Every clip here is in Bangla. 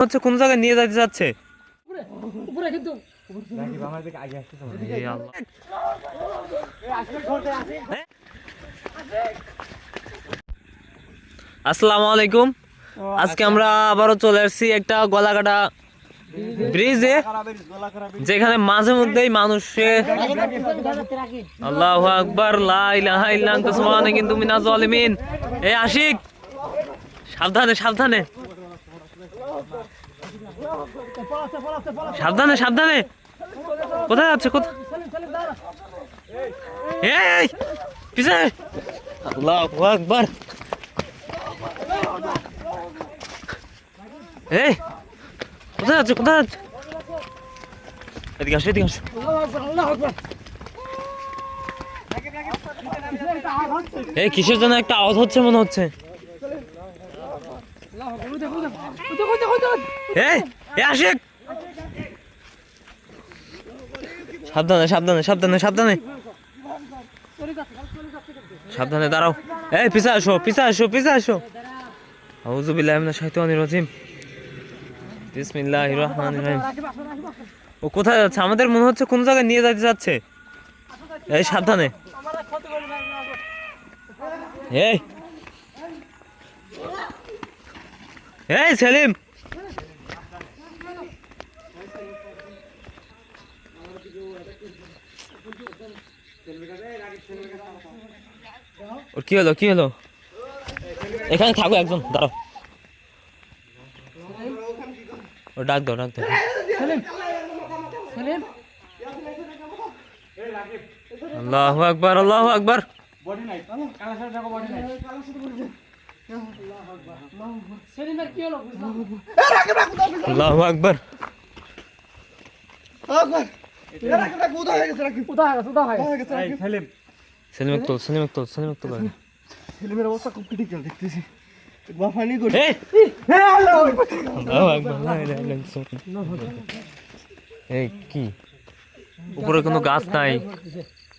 হচ্ছে কোন জায়গায় নিয়ে যাইতে যাচ্ছে। আসসালামু আলাইকুম। আজকে আমরা আবারও চলে আসছি একটা গলাকাটা ব্রিজে, যেখানে মাঝে মধ্যেই মানুষের আল্লাহু আকবার লা ইলাহা ইল্লা আনতা সুবহানাকা ইন্নী কুনতু মিনাজ জালিমিন। এই আশিক, সাবধানে সাবধানে সাবধানে সাবধানে। কোথায় যাচ্ছে? কোথায়? এই পিছনে। আল্লাহু আকবার। এই কোথায় যাচ্ছে? কোথায় যাচ্ছে? এদিকে আসো, এদিকে আসো। এই কিসের জন্য একটা আওয়াজ হচ্ছে মনে হচ্ছে। এই আশিক, সাবধানে সাবধানে সাবধানে সাবধানে সাবধানে দাঁড়াও। এই পিছে আসো, পিছে আসো, পিছে আসো। আউযু বিল্লাহি মিনাশ শাইতানির রাজিম। বিসমিল্লাহির রহমানির রহিম। ও কোথায় যাচ্ছে? আমাদের মনে হচ্ছে কোন জায়গায় নিয়ে যাইতে যাচ্ছে। এই সাবধানে। এই এই সেলিম, ওর কি হলো? কি হলো? এখানে থাকো, একজন দাঁড়াও। ও ডাক দাও, ডাক দাও। আল্লাহু আকবার, আল্লাহু আকবার। আল্লাহু আকবার। সেলিম একটু, সেলিম একটু, সেলিম একটু। সেলিমের অবস্থা খুব ক্রিটিক্যাল দেখতেছি। এই কি উপরে কোনো গাছ নাই?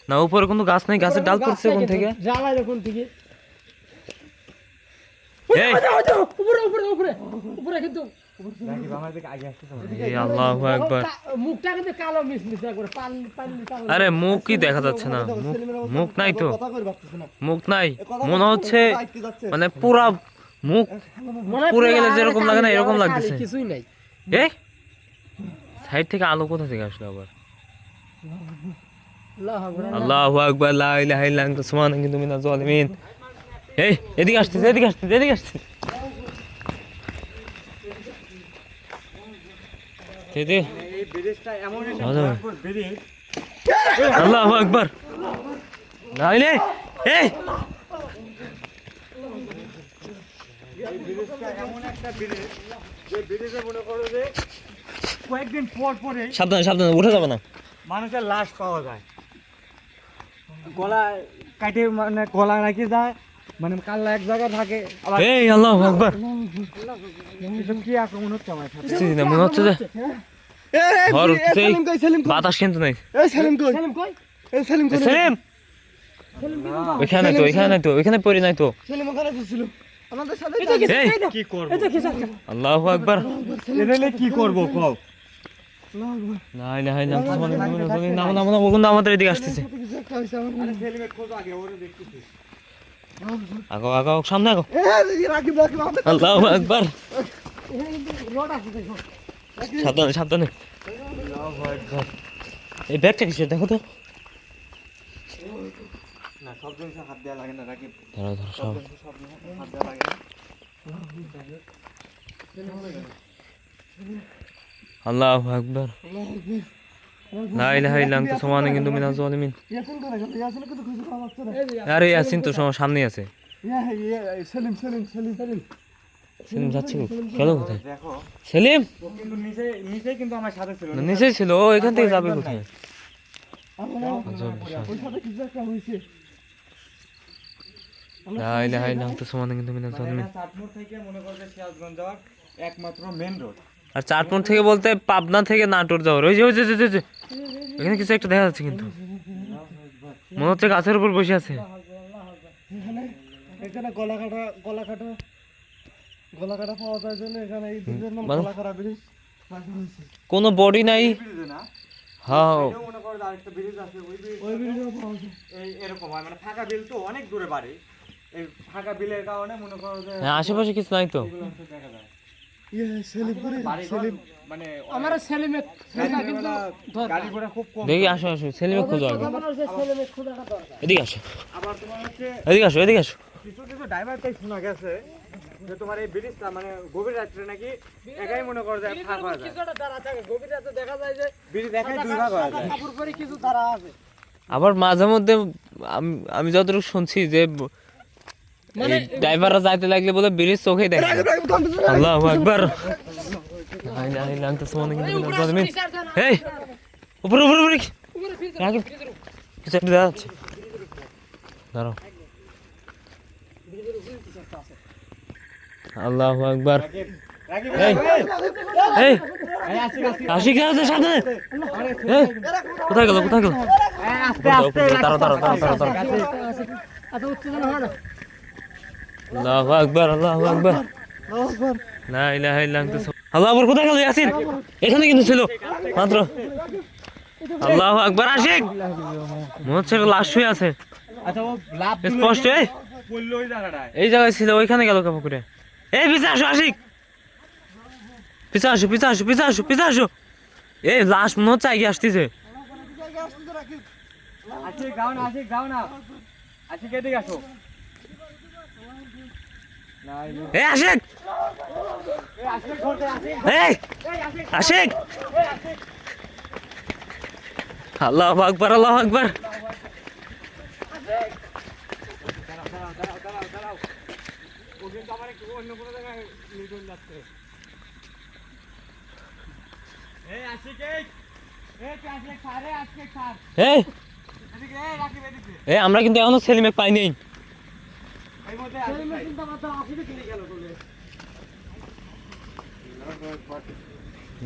না, উপরে কোনো গাছ নাই। গাছের ডাল পড়ছে কোন থেকে? আল্লাহু আকবার। আরে মুখ কি দেখা যাচ্ছে না? মুখ নাই তো, মুখ নাই। মনে হচ্ছে মানে পুরা মুখ পুড়ে গেলে যেরকম লাগে না, এরকম লাগতেছে। কিছুই নাই। এই সাইড থেকে আলো কোথা থেকে আসলো আবার? আল্লাহু আকবার লা ইলাহা ইল্লা আনতা সুবহানাকা ইন্নী কুনতু মিনাজ জালিমিন। এই এদিকে আসতেছে, এদিকে আসতেছে, এদিকে আসতেছে। আল্লাহু আকবার। নাইলে এই কয়েকদিন পর পরে সাবধানে সাবধানে, উঠে যাবে না। মানুষের লাশ পাওয়া যায়, গলা কাটে মানে গলা রাখে যায়, মানে কাল্লা এক জায়গায় থাকে। এই আল্লাহু আকবার। কি আক্রমণ হচ্ছে আমার সাথে? মনে হচ্ছে যে বাতাস কিন্তু নাই। সেলিম ওইখানে তো, ওইখানে তো, ওইখানে পড়ি নাই তো। কি করবো? আল্লাহু আকবার। কি করবো কও? নাই না, হয় না। নামো নামো নামো, কিন্তু আমাদের এদিকে আসতেছে। আগো আগো, সামনে আগো। আল্লাহু আকবার। সাবধানে সাবধানে। এই ব্যাগটা কিসের দেখো তো। না, সব জিনিসে হাত দেওয়া লাগে না রাকিব। ধরো ধরো সব। সব জিনিসে হাত দেওয়া লাগে না। আল্লাহু আকবার। লা ইলাহা ইল্লা আনতা সুবহানাকা ইন্নী কুনতু মিনাজ জালিমিন। আরে ইয়াসিন তো সামনেই আছে। সেলিম সেলিম সেলিম সেলিম সেলিম যাচ্ছে গেল কোথায়? দেখো, সেলিম ও কিন্তু নিচে কিন্তু আমার সাথে ছিল। নিচেই ছিল, ও এখান থেকে যাবে কোথায়? লা ইলাহা ইল্লা আনতা সুবহানাকা ইন্নী কুনতু মিনাজ জালিমিন। চাটমোড় থেকে মনে করবে সিরাজগঞ্জ যাওয়ার একমাত্র মেন রোড। আর চারপুর থেকে বলতে পাবনা থেকে নাটোর যাওয়ার। ওই যে ওই যে ওই যে, এখানে কিছু একটা দেখা যাচ্ছে, কিন্তু মনে হচ্ছে গাছের উপর বসে আছে। এখানে গলা কাটা গলা কাটা পাওয়া যায় জন্য এখানে এই ব্রিজের নাম মানে- গলা কাটা ব্রিজ রাখা হয়েছে। কোনো বডি নাই। ব্রিজে না হ্যাঁ এটাও মনে করো যে আরেকটা ব্রিজ আছে ওই ব্রিজ ওই ব্রিজেও পাওয়া যায়। এই এরকম হয় মানে ফাঁকা বিল তো অনেক দূরে বাড়ি এই ফাঁকা বিলের কারণে মনে করো যে হ্যাঁ, আশেপাশে কিছু নাই তো। এগুলো হচ্ছে দেখা যায় ইয়ে সেলিম করে বাড়ি সেলিম মানে আমার ছেলেমে গাড়ি ঘোড়া খুব কম দেখি আসো আসো, সেলিমে খোঁজো আগে। ছেলেমে খোঁজাটা দরকার। এদিকে আসো, আবার তোমার হচ্ছে এদিকে আসো, এদিকে আসো। কিছু কিছু ড্রাইভার তাই শোনা গেছে যে তোমার এই ব্রিজটা মানে গভীর রাত্রে নাকি একাই মনে করো যে ফাঁক হয়ে যায় কিছুটা দাঁড়া থাকে গভীর রাতে দেখা যায় যে ব্রিজ একাই দুই ভাগ হয়ে যায় কাপড় পরে কিছু দাঁড়া আছে আবার মাঝে মধ্যে আমি যতটুকু শুনছি যে ড্রাইভাররা যাইতে লাগলে বলে ব্রিজ চোখেই দেখে না। আল্লাহু আকবার। লা ইলাহা ইল্লা আনতা সুবহানাকা ইন্নী কুনতু মিনাজ জালিমিন। এই উপরে উপরে উপরে রাখো, কিছু একটা দেখা যাচ্ছে, দাঁড়াও। আল্লাহু আকবার। রাকিব এই এই এই আশিক আশিক আশিক আছে সাথে। এই কোথায় গেল, কোথায় গেল? আস্তে আস্তে দাঁড়াও দাঁড়াও দাঁড়াও দাঁড়াও দাঁড়াও। এত উত্তেজনা হয় না আল্লাহু আকবার, আল্লাহু আকবার। লা ইলাহা ইল্লা আনতা আল্লাহু আকবার। কোথায় গেল ইয়াসিন? এখানে কিন্তু ছিল মাত্র। আল্লাহু আকবার। আশিক মনে হচ্ছে লাশ শুয়ে আছে আচ্ছা ও লাভ স্পষ্ট। এই বললো ওই জায়গাটায় এই জায়গায় ছিল, ওইখানে গেল কাপড় করে। এই পিছে আসো আশিক, পিছে আসো, পিছে আসো, পিছে আসো, পিছে আসো। এই লাশ মনে হচ্ছে আগে আসতেছে। আশিক গাও না আশিক গাও না আশিক এদিকে আসো না এই আশিক, এই আশিক ধরতে আশিক এই আশিক। আল্লাহু আকবার, আল্লাহু আকবার। দাঁড়াও ও কিন্তু আমার একটু অন্য কোনো জায়গায় নিয়ে যাচ্ছে এই আশিক এই আশিক সারে আশিক সার এই এদিকে এই রাকিব এদিকে এই আমরা কিন্তু এখনো সেলিমে পাই নাই। এই মধ্যে আশিক ভাই চিন্তা মাথা আসলে চলে গেল বলে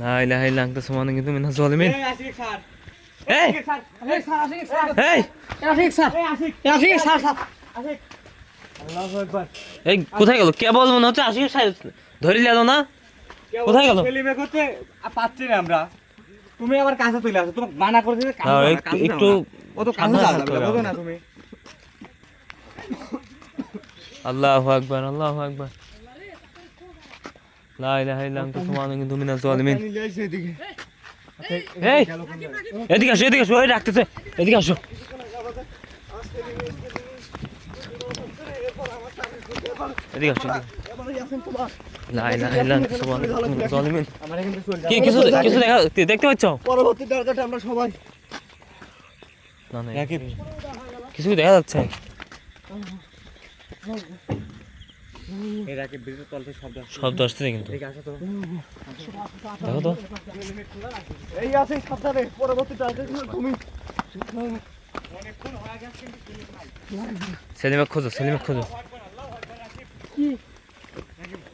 লা ইলাহা ইল্লা আনতা সুবহানাকা মিনাজ জালিমিন। এই আশিক সার এই আশিক সার এই স্যার আসিক স্যার এই আসিক স্যার এই আশিক আসিক স্যার স্যার আশিক আল্লাহু আকবার এই কোথায় গেল? কেবল মনে হচ্ছে আশিক ধরে গেল না। কোথায় গেল? সেলিমে করতে পাচ্ছি না আমরা তুমি আবার কাছে চলে আসো তোমাকে মানা করে দিলে কাছে হ্যাঁ, যাও না, একটু- কাছে যাও একটু না। ও তো কাছে সাবধানে যাবে থাকতে হবে বুঝো না তুমি আল্লাহু আকবার, আল্লাহু আকবার। লা ইলাহা ইল্লা আনতা সুবহানাকা মিনাজ জালিমিন। নিয়ে আসছে এদিকে। এই এদিকে আসো, এদিকে আসো, ওই রাখতেছে, এদিকে আসো। এদিকে আসো, এদিকে। এবার ইয়াসিন তোমার লা ইলাহা ইল্লা আনতা সুবহানাকা মিনাজ জালিমিন। আমার এখান থেকে চলে কি কিছু কিছু দেখতে পাচ্ছ? পরবর্তী দরজাটা আমরা সবাই না না, রাকিব কিছু দেখা যাচ্ছে। এই রাকিব ব্রিজের তল থেকে শব্দ আসছে শব্দ আসছে কিন্তু, ঠিক আছে তো দেখো তো। এই ইয়াসিন সাবধানে পরবর্তী দরজাটা তুমি সেলিমে খোঁজো, সেলিমে খোঁজো।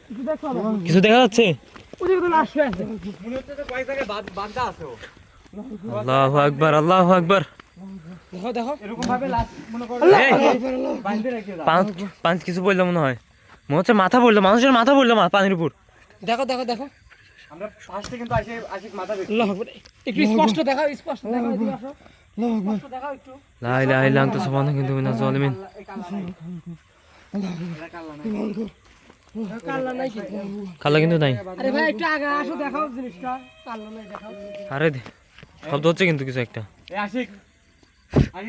কিছু দেখো না কিছু দেখা যাচ্ছে? ওদিকে তো লাশ শুয়ে আছে মনে হচ্ছে তো কয়েক জায়গায় বাঁধা আছে ও আল্লাহু আকবার, আল্লাহু আকবার। দেখো দেখো এরকম ভাবে লাশ মনে করো এই বাঁধতে রেখে দাও পাঁচ পাঁচ কিছু বললো মনে হয়, মনে হচ্ছে মাথা পড়লো, মানুষের মাথা পড়লো পানির উপর। দেখো দেখো দেখো আমরা ফার্স্টে কিন্তু আশিক মাথা দেখি আল্লাহু আকবার একটু স্পষ্ট দেখাও স্পষ্ট দেখাও এদিকে আসো স্পষ্ট দেখাও একটু লা ইলাহা ইল্লা আনতা সুবহানাকা মিনাজ জালিমিন। এই কাল্লা নাই এটা কাল্লা নাই কাল্লা নাই কি কালা কিন্তু নাই। আরে ভাই একটু আগে আসো দেখাও জিনিসটা কাল্লা নাই দেখাও আরে শব্দ হচ্ছে কিন্তু কিছু একটা। এই আশিক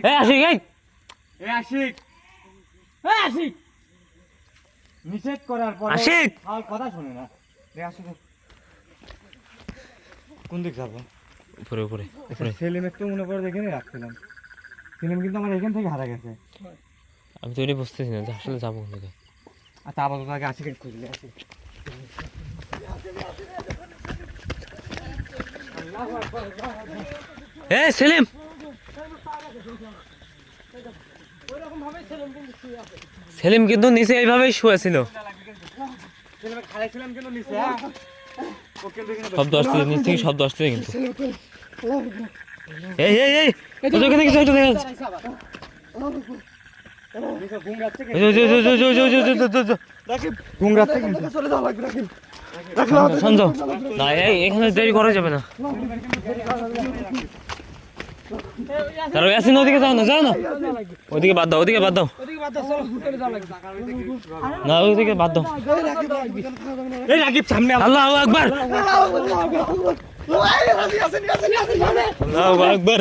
এই আশিক, এই এই আশিক এই আসিক নিষেধ করার পর আশিক! আমার কথা শুনে না রে আশিক কোন দিক যাবো উপরে উপরে উপরে। সেলিম একটু মনে করে এখানে রাখছিলাম সেলিম কিন্তু আমার এখান থেকে হারা গেছে আমি তো এটা বুঝতেছি না যে আসলে যাবো কোন দিকে। আচ্ছা আপাতত আগে আশিকে খুঁজলে আসি এই সেলিম, সেলিম কিন্তু নিচে এইভাবেই শুয়েছিল। সেলিম খাইছিলাম কিন্তু নিচে হ্যাঁ ও কিন্তু এখানে শব্দ আসছে নিচ থেকে, শব্দ আসছে কিন্তু। এই এই এই ওই ওখানে কিছু একটা দেখা যাচ্ছে। ঘুমরাত থেকে রাকিব ঘুমরাত থেকে চলে যাওয়া লাগবে রাকিব সঞ্জ না এখানে দেরি করা যাবে না তারপর ইয়াসিন ওদিকে যাও না ওদিকে বাদ দাও ওদিকে বাদ দাও চলো হোটেলে যাওয়া লাগবে না ওদিকে বাদ দাও এই রাকিব সামনে আল্লাহু আকবার ইয়াসিন ইয়াসিন ইয়াসিন আল্লাহু আকবার